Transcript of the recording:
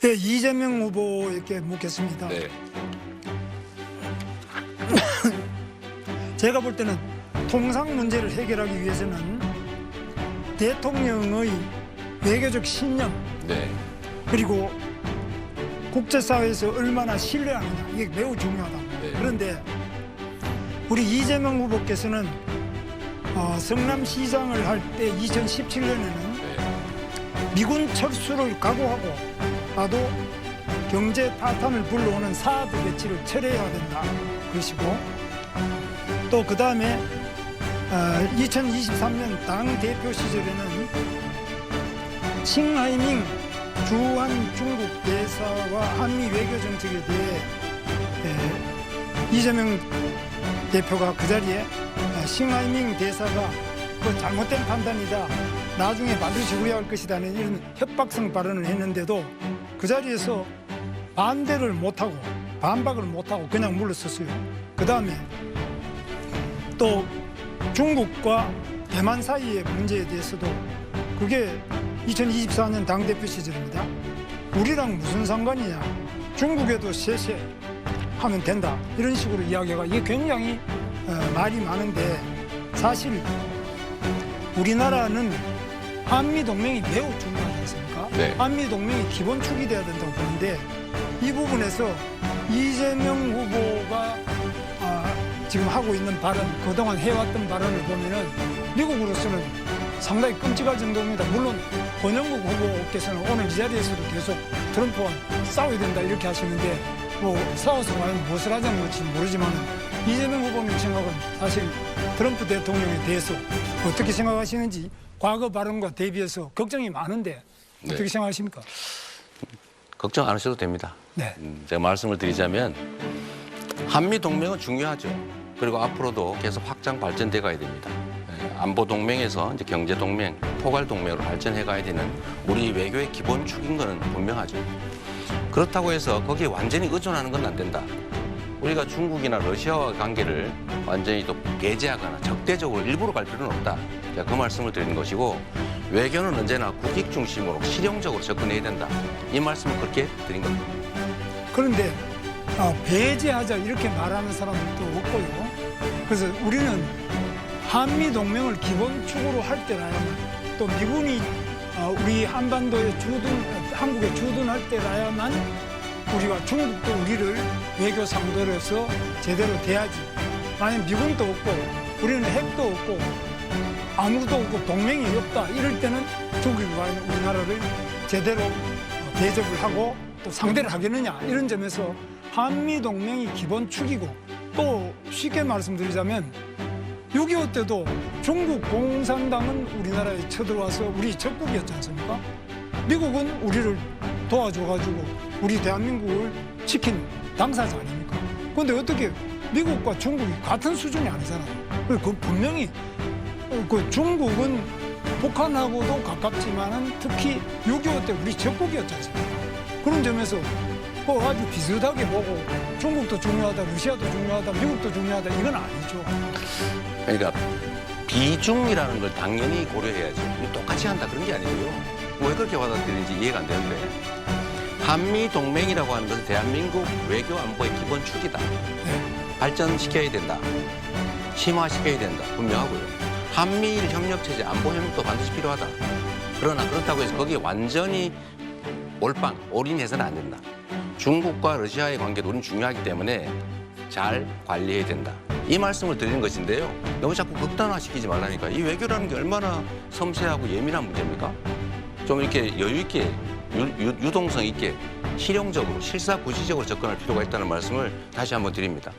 네, 이재명 후보에게 묻겠습니다. 네. 제가 볼 때는 통상 문제를 해결하기 위해서는 대통령의 외교적 신념 네. 그리고 국제사회에서 얼마나 신뢰하느냐 이게 매우 중요하다. 네. 그런데 우리 이재명 후보께서는 성남시장을 할 때 2017년에는 네. 미군 철수를 각오하고 나도 경제 파탄을 불러오는 사드 배치를 철회해야 된다. 그러시고 또 그 다음에 2023년 당 대표 시절에는 칭하이밍 주한 중국 대사와 한미 외교 정책에 대해 이재명 대표가 그 자리에 칭하이밍 대사가 그 잘못된 판단이다. 나중에 반드시 후회할 것이다는 이런 협박성 발언을 했는데도 그 자리에서 반대를 못하고 반박을 못하고 그냥 물러섰어요. 그 다음에 또 중국과 대만 사이의 문제에 대해서도 그게 2024년 당대표 시절입니다. 우리랑 무슨 상관이냐. 중국에도 쇄쇄하면 된다. 이런 식으로 이야기가 이게 굉장히 말이 많은데 사실 우리나라는 한미동맹이 매우 중요하지 않습니까? 네. 한미동맹이 기본축이 돼야 된다고 보는데 이 부분에서 이재명 후보가 지금 하고 있는 발언, 그동안 해왔던 발언을 보면은 미국으로서는 상당히 끔찍할 정도입니다. 물론 권영국 후보께서는 오늘 이 자리에서도 계속 트럼프와 싸워야 된다 이렇게 하시는데 뭐 싸워서 과연 무엇을 하자는 건지 모르지만 이재명 후보님 생각은 사실 트럼프 대통령에 대해서 어떻게 생각하시는지 과거 발언과 대비해서 걱정이 많은데 어떻게 네. 생각하십니까? 걱정 안 하셔도 됩니다. 네. 제가 말씀을 드리자면 한미 동맹은 중요하죠. 그리고 앞으로도 계속 확장 발전돼 가야 됩니다. 안보 동맹에서 이제 경제 동맹, 포괄 동맹으로 발전해 가야 되는 우리 외교의 기본축인 것은 분명하죠. 그렇다고 해서 거기에 완전히 의존하는 건 안 된다. 우리가 중국이나 러시아와 관계를 완전히 또 배제하거나 적대적으로 일부러 갈 필요는 없다. 제가 그 말씀을 드리는 것이고 외교는 언제나 국익 중심으로 실용적으로 접근해야 된다. 이 말씀을 그렇게 드린 겁니다. 그런데 배제하자 이렇게 말하는 사람도 없고요. 그래서 우리는 한미 동맹을 기본축으로 할 때라야만 또 미군이 우리 한반도에 한국에 주둔할 때라야만 우리가 중국도 우리를 외교 상대로서 제대로 대하지. 만약 미군도 없고 우리는 핵도 없고 아무도 없고 동맹이 없다. 이럴 때는 중국이 과연 우리나라를 제대로 대접을 하고 또 상대를 하겠느냐. 이런 점에서 한미 동맹이 기본축이고 또 쉽게 말씀드리자면 6.25 때도 중국 공산당은 우리나라에 쳐들어와서 우리 적국이었지 않습니까? 미국은 우리를 도와줘가지고 우리 대한민국을 지킨 당사자 아닙니까? 그런데 어떻게 미국과 중국이 같은 수준이 아니잖아요. 그 분명히 그 중국은 북한하고도 가깝지만은 특히 6.25 때 우리 적국이었지 않습니까? 그런 점에서 아주 비슷하게 보고 중국도 중요하다, 러시아도 중요하다, 미국도 중요하다 이건 아니죠. 그러니까 비중이라는 걸 당연히 고려해야죠. 똑같이 한다 그런 게 아니고요. 왜 그렇게 받아들이는지 이해가 안 되는데 한미 동맹이라고 하는 것은 대한민국 외교 안보의 기본축이다. 네. 발전시켜야 된다. 심화시켜야 된다. 분명하고요. 한미일 협력체제 안보 협력도 반드시 필요하다. 그러나 그렇다고 해서 거기에 완전히 올인해서는 안 된다. 중국과 러시아의 관계도 우리는 중요하기 때문에 잘 관리해야 된다. 이 말씀을 드리는 것인데요. 너무 자꾸 극단화시키지 말라니까. 이 외교라는 게 얼마나 섬세하고 예민한 문제입니까? 좀 이렇게 여유 있게, 유동성 있게, 실용적으로, 실사구시적으로 접근할 필요가 있다는 말씀을 다시 한번 드립니다.